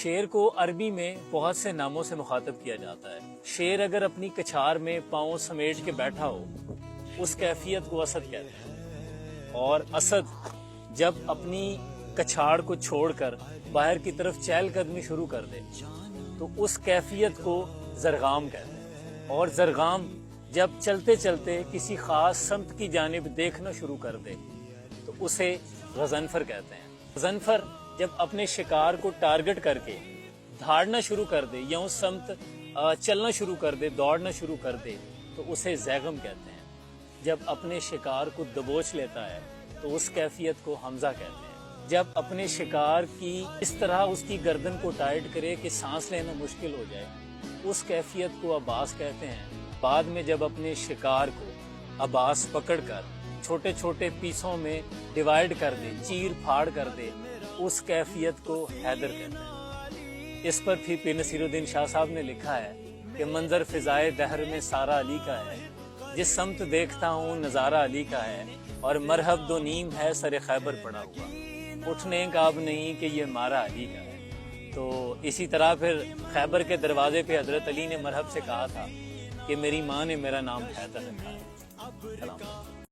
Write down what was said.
شیر کو عربی میں بہت سے ناموں سے مخاطب کیا جاتا ہے۔ شیر اگر اپنی کچھار میں پاؤں سمیٹ کے بیٹھا ہو اس کیفیت کو اسد کہتے ہیں، اور اسد جب اپنی کچھاڑ کو چھوڑ کر باہر کی طرف چہل قدمی شروع کر دے تو اس کیفیت کو زرغام کہتے ہیں، اور زرغام جب چلتے چلتے کسی خاص سمت کی جانب دیکھنا شروع کر دے تو اسے غضنفر کہتے ہیں۔ غضنفر جب اپنے شکار کو ٹارگٹ کر کے دھاڑنا شروع کر دے یا اس سمت چلنا شروع کر دے، دوڑنا شروع کر دے تو اسے زیغم کہتے ہیں۔ جب اپنے شکار کو دبوچ لیتا ہے تو اس کیفیت کو حمزہ کہتے ہیں۔ جب اپنے شکار کی اس طرح اس کی گردن کو ٹائٹ کرے کہ سانس لینا مشکل ہو جائے اس کیفیت کو عباس کہتے ہیں۔ بعد میں جب اپنے شکار کو عباس پکڑ کر چھوٹے چھوٹے پیسوں میں ڈیوائیڈ کر دے، چیر پھاڑ کر دے، اس کیفیت کو حیدر کہتے ہیں۔ اس پر پھر پیر نصیر الدین شاہ صاحب نے لکھا ہے کہ منظر فضائے دہر میں سارا علی کا ہے، جس سمت دیکھتا ہوں نظارہ علی کا ہے، اور مرحب دو نیم ہے سر خیبر پڑا ہوا، اٹھنے کا اب نہیں کہ یہ مارا علی کا ہے۔ تو اسی طرح پھر خیبر کے دروازے پہ حضرت علی نے مرحب سے کہا تھا کہ میری ماں نے میرا نام حیدر رکھا ہے۔ سلام۔